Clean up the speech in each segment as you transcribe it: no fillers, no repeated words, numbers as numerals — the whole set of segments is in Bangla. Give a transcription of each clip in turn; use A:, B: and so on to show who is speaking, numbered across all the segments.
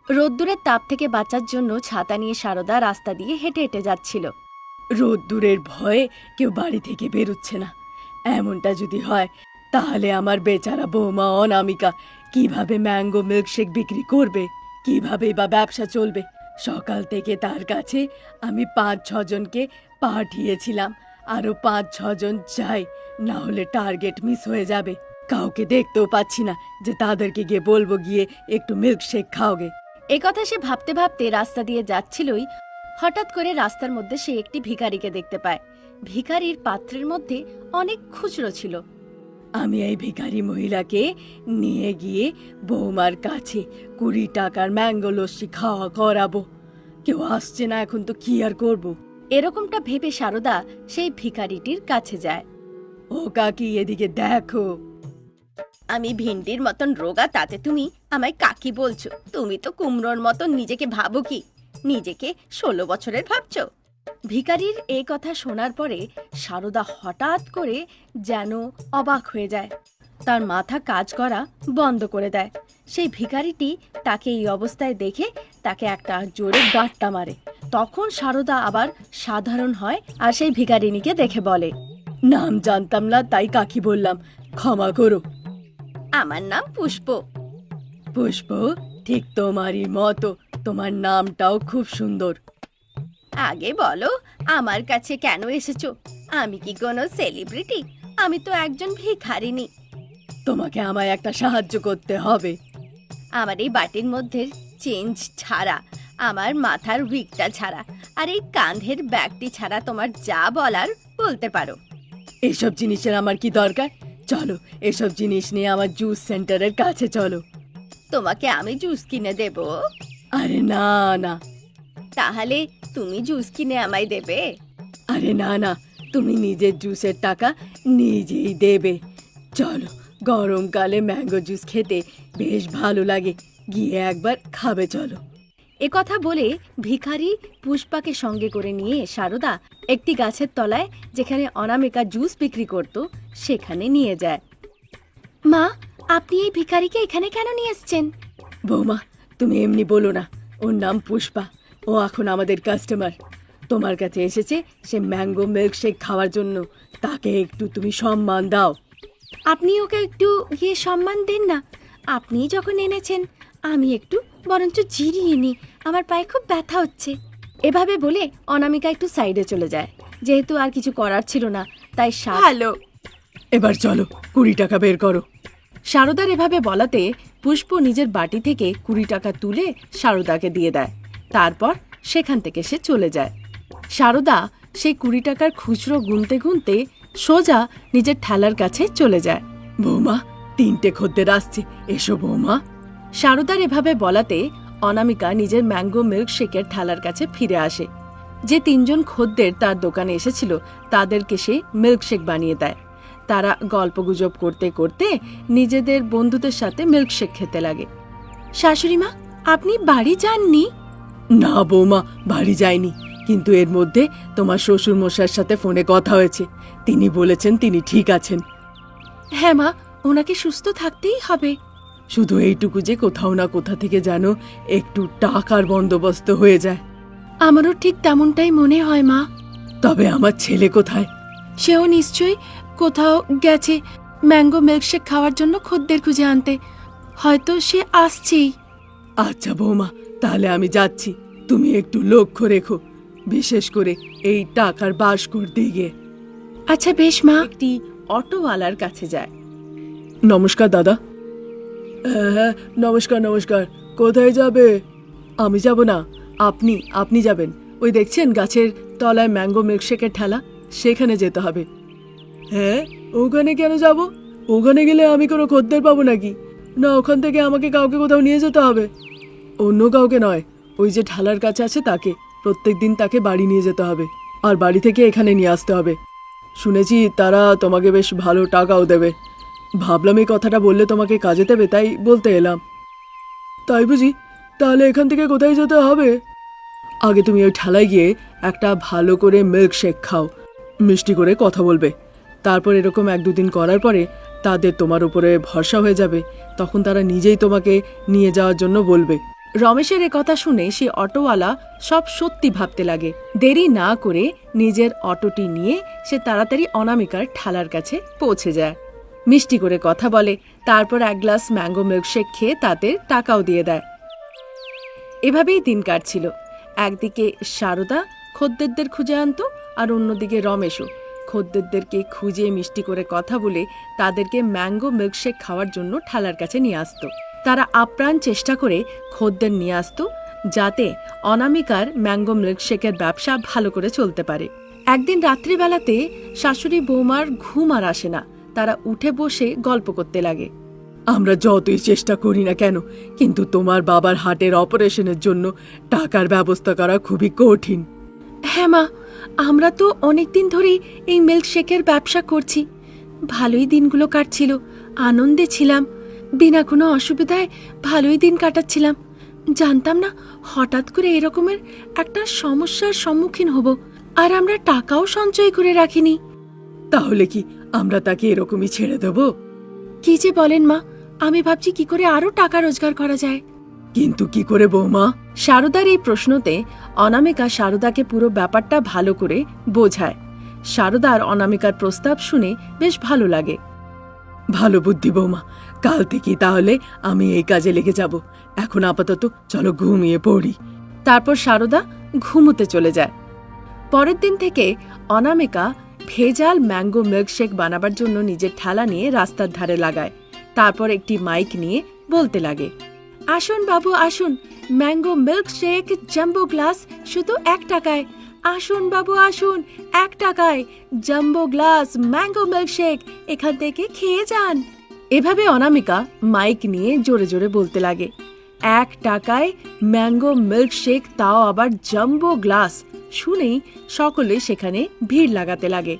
A: রোদ্দুরের তাপ থেকে বাঁচার জন্য ছাতা নিয়ে সারদা রাস্তা দিয়ে হেঁটে হেঁটে যাচ্ছিল।
B: রোদ্দুরের ভয়ে কেউ বাড়ি থেকে বেরোচ্ছে না। এমনটা যদি হয় তাহলে আমার বেচারা বৌমা অনামিকা কিভাবে ম্যাঙ্গো মিল্কশেক বিক্রি করবে, কিভাবে বা ব্যবসা চলবে। সকাল থেকে তার কাছে আমি 5-6 জনকে পাঠিয়েছিলাম, আরো 5-6 জন চাই, না হলে টার্গেট মিস হয়ে যাবে। কাউকে দেখতেও পাচ্ছি না যে তাদেরকে গিয়ে বলবো গিয়ে একটু মিল্কশেক খাওগে।
A: একথা সে ভাবতে ভাবতে রাস্তা দিয়ে যাচ্ছিলই হঠাৎ করে রাস্তার মধ্যে সে একটি ভিখারিকে দেখতে পায়। ভিখারির পাত্রের মধ্যে অনেক খুচরো ছিল।
B: আমি এই ভিখারি মহিলাকে নিয়ে গিয়ে বৌমার কাছে 20 টাকার ম্যাঙ্গো লস্যি খাওয়া করাবো। কেউ আসছে না, এখন তো কি আর করবো।
A: এরকমটা ভেবে সারদা সেই ভিখারিটির কাছে যায়।
B: ও কাকি, এদিকে দেখো।
A: আমি ভিন্ডির মতন রোগা, তাতে তুমি আমায় কাকি বলছো? তুমি তো কুমড়োর মতন নিজেকে ভাবো কি? নিজেকে 16 বছরের ভাবছো? ভিখারির এই কথা শোনার পরে সারদা হঠাৎ করে যেন অবাক হয়ে যায়। তার মাথা কাজ করা বন্ধ করে দেয়। সেই ভিখারিটি তাকে এই অবস্থায় দেখে তাকে একটা জোরে গাঁটটা মারে। তখন সারদা আবার সাধারণ হয় আর সেই ভিখারিনীকে দেখে বলে,
B: নাম জানতাম না তাই কাকি বললাম, ক্ষমা করো।
A: আমার নাম পুষ্প।
B: পুষ্প? ঠিক তোমারই মতো, তোমার নামটাও খুব সুন্দর।
A: আগে বলো, আমার কাছে কেন এসেছো? আমি কি কোনো সেলিব্রিটি? আমি তো একজন ভিখারিনী।
B: তোমাকে আমায় একটা সাহায্য করতে হবে।
A: আমার এই বাটির মধ্যে চেঞ্জ ছাড়া, আমার মাথার উইগটা ছাড়া আর এই কাঁধের ব্যাগটি ছাড়া তোমার যা বলার বলতে পারো।
B: এসব জিনিসের আমার কি দরকার? চলো, এসব জিনিস নিয়ে আমার জুস সেন্টারের কাছে চলো।
A: তোমাকে আমি জুস কিনে দেব।
B: আরে না না।
A: তাহলে তুমি জুস কিনে আমায় দেবে?
B: আরে না না, তুমি নিজের জুসের টাকা নিজেই দেবে। চলো, গরমকালে ম্যাঙ্গো জুস খেতে বেশ ভালো লাগে, গিয়ে একবার খাবে চলো।
A: একথা বলে ভিখারি পুষ্পাকে সঙ্গে করে নিয়ে সারদা একটি গাছের তলায়, যেখানে অনামিকা জুস বিক্রি করত, সেখানে নিয়ে যায়। মা, আপনি এই ভিখারিকে এখানে কেন নিয়ে এসেছেন?
B: বৌমা, তুমি এমনি বলো না, ওর নাম পুষ্পা, ও এখন আমাদের কাস্টমার। তোমার কাছে এসেছে সে ম্যাঙ্গো মিল্কশেক খাওয়ার জন্য, তাকে একটু তুমি সম্মান দাও।
A: আপনি ওকে একটু গিয়ে সম্মান দিন না। আপনি যখন এনেছেন আমি একটু বরঞ্চ জিরিয়ে নিই, আমার পায়ে খুব ব্যথা হচ্ছে। এভাবে বলে অনামিকা একটু সাইডে চলে যায়। যেহেতু আর কিছু করার ছিল না, তাই
B: ভালো, এবার চলো 20 টাকা বের করো।
A: সারদার এভাবে বলাতে পুষ্প নিজের বাটি থেকে 20 টাকা তুলে সারদাকে দিয়ে দেয়। তারপর সেখান থেকে সে চলে যায়। সারদা সেই 20 টাকার খুচরো গুনতে গুনতে সোজা নিজের ঠেলার কাছে চলে যায়।
B: বৌমা, 3টে খদ্দের আসছে, এসো বৌমা।
A: সারদার এভাবে বলাতে অনামিকা নিজের ম্যাঙ্গো মিল্কশেকের ঠেলার কাছে ফিরে আসে। যে 3জন খদ্দের তার দোকানে এসেছিল তাদেরকে সে মিল্কশেক বানিয়ে দেয়। তারা গল্পগুজব করতে করতে নিজেদের বন্ধুদের সাথে মিল্কশেক খেতে লাগে। শাশুড়িমা, আপনি বাড়ি যাননি?
B: না বৌমা, বাড়ি যায়নি, কিন্তু এর মধ্যে তোমার শ্বশুর মশাইয়ের সাথে ফোনে কথা হয়েছে, তিনি বলেছেন তিনি ঠিক আছেন।
A: হ্যাঁ মা, ওনাকে সুস্থ থাকতেই হবে।
B: শুধু এইটুকু যে কোথাও না কোথা থেকে যেন একটু টাকার বন্দোবস্ত হয়ে যায়।
A: আমারও ঠিক তেমনটাই মনে হয় মা।
B: তবে আমার ছেলে কোথায়?
A: সেও নিশ্চয়ই কোথাও গেছে ম্যাঙ্গো মিল্কশেক খাওয়ার জন্য খদ্দের খুঁজে আনতে। হয়তো সে আসছেই।
B: আচ্ছা বৌমা, তাহলে আমি যাচ্ছি, তুমি একটু লক্ষ্য রেখো, বিশেষ করে এই টাকার বাস করতে গিয়ে।
A: আচ্ছা বেশ মা। একটি অটোওয়ালার কাছে যায়।
B: নমস্কার দাদা। হ্যাঁ, নমস্কার নমস্কার। কোথায় যাবে? আমি যাব না, আপনি যাবেন। ওই দেখছেন গাছের তলায় ম্যাঙ্গো মিল্কশেকের ঠেলা, সেখানে যেতে হবে। হ্যাঁ, ওখানে কেন যাব? ওখানে গেলে আমি কোনো খদ্দের পাবো নাকি? না, ওখান থেকে আমাকে কাউকে কোথাও নিয়ে যেতে হবে। অন্য কাউকে নয়, ওই যে ঠেলার কাছে আছে তাকে, প্রত্যেকদিন তাকে বাড়ি নিয়ে যেতে হবে, আর বাড়ি থেকে এখানে নিয়ে আসতে হবে। শুনেছি তারা তোমাকে বেশ ভালো টাকাও দেবে। ভাবলাম এই কথাটা বললে তোমাকে কাজে দেবে, তাই বলতে এলাম। তাই বুঝি? তাহলে এখান থেকে কোথায় যেতে হবে? আগে তুমি ওই ঠেলায় গিয়ে একটা ভালো করে মিল্কশেক খাও, মিষ্টি করে কথা বলবে। তারপর এরকম 1-2 দিন করার পরে তাদের তোমার উপরে ভরসা হয়ে যাবে, তখন তারা নিজেই তোমাকে নিয়ে যাওয়ার জন্য বলবে। রমেশের এ কথা শুনে সে অটোওয়ালা সব সত্যি ভাবতে লাগে। দেরি না করে নিজের অটোটি নিয়ে সে তাড়াতাড়ি অনামিকার ঠালার কাছে পৌঁছে যায়, মিষ্টি করে কথা বলে, তারপর এক গ্লাস ম্যাঙ্গো মিল্কশেক খেয়ে তাতে টাকাও দিয়ে দেয়। এভাবেই দিন কাটছিল। একদিকে শারদা খদ্দেরদের খুঁজে আনতো, আর অন্যদিকে রমেশও খদ্দেরদেরকে খুঁজে মিষ্টি করে কথা বলে তাদেরকে ম্যাঙ্গো মিল্কশেক খাওয়ার জন্য ঠালার কাছে নিয়ে আসতো। তারা আপ্রাণ চেষ্টা করে খদ্দের নিয়ে আসতো যাতে অনামিকার ম্যাঙ্গো মিল্কশেকের ব্যবসা ভালো করে চলতে পারে। একদিন রাত্রিবেলাতে শাশুড়ি বৌমার ঘুম আর আসে না। তারা উঠে বসে গল্প করতে লাগে। আমরা যতই চেষ্টা করি না কেন, কিন্তু তোমার বাবার হার্টের অপারেশনের জন্য টাকার ব্যবস্থা করা খুবই কঠিন। হ্যাঁ মা, আমরা তো অনেকদিন ধরেই এই মিল্কশেকের ব্যবসা করছি। ভালোই দিনগুলো কাটছিল, আনন্দে ছিলাম, বিনা কোনো অসুবিধায় ভালোই দিন কাটাচ্ছিলাম। জানতাম না হঠাৎ করে এরকমের একটা সমস্যার সম্মুখীন হব, আর আমরা টাকাও সঞ্চয় করে রাখিনি। তাহলে কি আমরা তাকে এরকমই ছেড়ে দেব? কি যে বলেন মা, আমি ভাবছি কি করে আরো টাকা রোজগার করা যায়। কিন্তু কি করে বৌমা? শারদার এই প্রশ্নতে অনামিকা শারদাকে পুরো ব্যাপারটা ভালো করে বোঝায়। শারদার অনামিকার প্রস্তাব শুনে বেশ ভালো লাগে। ভালো বুদ্ধি বৌমা, কাল থেকে তাহলে আমি এই কাজে লেগে যাব। এখন আপাতত চলো ঘুমিয়ে পড়ি। তারপর শারদা ঘুমোতে চলে যায়। পরের দিন থেকে অনামিকা ভেজাল ম্যাঙ্গো মিল্কশেক বানাবার জন্য নিজের ঠেলা নিয়ে রাস্তার ধারে লাগায়। তারপর একটি মাইক নিয়ে বলতে লাগে, আসুন বাবু আসুন, ম্যাঙ্গো মিল্কশেক জাম্বো গ্লাস শুধু 1 টাকায়। আসুন বাবু আসুন, 1 টাকায় জাম্বো গ্লাস ম্যাঙ্গো মিল্কশেক, এখান থেকে খেয়ে যান। এভাবে অনামিকা মাইক নিয়ে জোরে জোরে বলতে লাগে। 1 টাকায় ম্যাঙ্গো মিল্কশেক, তাও আবার জাম্বো গ্লাস। শুনেই সকলে সেখানে ভিড় লাগাতে লাগে।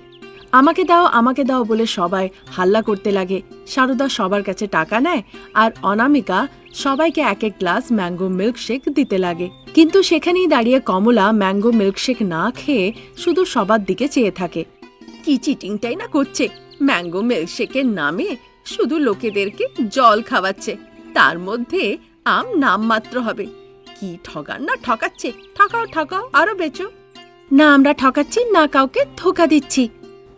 B: আমাকে দাও বলে সবাই হাল্লা করতে লাগে। শারদা সবার কাছে টাকা নেয়, আর অনামিকা সবাইকে 1 গ্লাস ম্যাঙ্গো মিল্কশেক দিতে লাগে। কিন্তু সেখানেই দাঁড়িয়ে কমলা ম্যাঙ্গো মিল্কশেক না খেয়ে শুধু সবার দিকে চেয়ে থাকে। কি চিটিংটাই না করছে, ম্যাঙ্গো মিল্কশেকের নামে শুধু লোকেদেরকে জল খাওয়াচ্ছে, তার মধ্যে আম নামমাত্র হবে। কি ঠগান না ঠকাচ্ছে, ঠকাও ঠকাও, আরো বেচো। না আমরা ঠকাচ্ছি না, কাউকে ধোকা দিচ্ছি।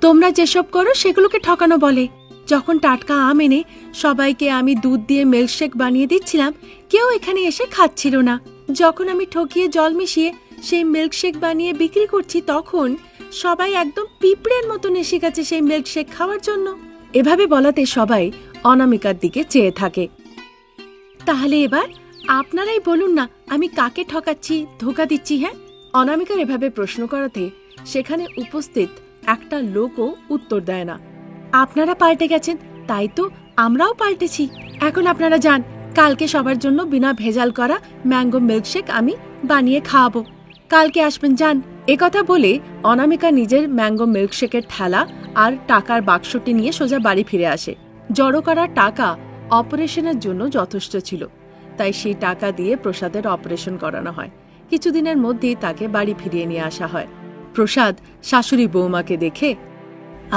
B: তোমরা যেসব করো সেগুলোকে ঠকানো বলে। যখন টাটকা আম এনে সবাইকে আমি দুধ দিয়ে মিল্কশেক বানিয়ে দিচ্ছিলাম, কেউ এখানে এসে খাচ্ছিল না। যখন আমি ঠকিয়ে জল মিশিয়ে সেই মিল্কশেক বানিয়ে বিক্রি করছি, তখন সবাই একদম পিঁপড়ের মতন এসে গেছে সেই মিল্কশেক খাওয়ার জন্য। এভাবে বলাতে সবাই অনামিকার দিকে চেয়ে থাকে। তাহলে এবার আপনারাই বলুন না, আমি কাকে ঠকাচ্ছি, ধোকা দিচ্ছি? হ্যাঁ, অনামিকার এভাবে প্রশ্ন করাতে সেখানে উপস্থিত একটা লোকও উত্তর দেয় না। আপনারা পাল্টে গেছেন, তাই তো আমরাও পাল্টেছি। এখন আপনারা যান, কালকে সবার জন্য বিনা ভেজাল করা ম্যাঙ্গো মিল্কশেক আমি বানিয়ে খাওয়াবো। কালকে আসবেন, যান। একথা বলে অনামিকা নিজের ম্যাঙ্গো মিল্কশেকের ঠেলা আর টাকার বাক্সটি নিয়ে সোজা বাড়ি ফিরে আসে। জড়ো করা টাকা অপারেশনের জন্য যথেষ্ট ছিল, তাই সেই টাকা দিয়ে প্রসাদের অপারেশন করানো হয়। কিছুদিনের মধ্যেই তাকে বাড়ি ফিরিয়ে নিয়ে আসা হয়। প্রসাদ শাশুড়ি বৌমাকে দেখে,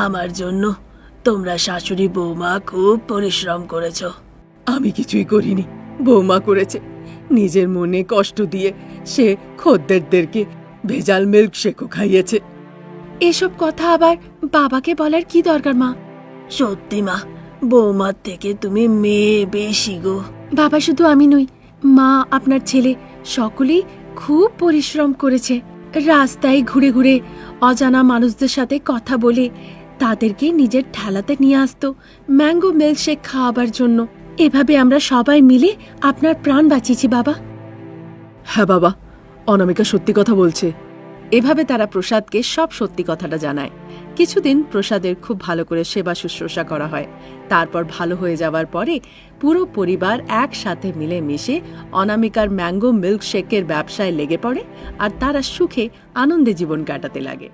B: আমার জন্য তোমরা শাশুড়ি বৌমা খুব পরিশ্রম করেছ। আমি কিছুই করিনি, বৌমা করেছে। নিজের মনে কষ্ট দিয়ে সে খদ্দেরদেরকে ভেজাল মিল্কশেকও খাইয়েছে। এসব কথা আবার বাবাকে বলার কি দরকার মা? সত্যি মা, বৌমার থেকে তুমি মেয়ে বেশি গো। বাবা শুধু আমি নই, মা, আপনার ছেলে, সকলেই খুব পরিশ্রম করেছে। রাস্তায় ঘুরে ঘুরে অজানা মানুষদের সাথে কথা বলে তাদেরকে নিজের ঠেলাতে নিয়ে আসতো ম্যাঙ্গো মিল্কশেক খাওয়াবার জন্য। এভাবে আমরা সবাই মিলে আপনার প্রাণ বাঁচিয়েছি বাবা। হ্যাঁ বাবা, অনামিকা সত্যি কথা বলছে। এভাবে তারা প্রসাদকে সব সত্যি কথাটা জানায়। কিছুদিন প্রসাদের খুব ভালো করে সেবা শুশ্রূষা করা হয়। তারপর ভালো হয়ে যাওয়ার পরে পুরো পরিবার একসাথে মিলে মিশে অনামিকার ম্যাঙ্গো মিল্কশেকের ব্যবসায় লেগে পড়ে, আর তারা সুখে আনন্দে জীবন কাটাতে লাগে।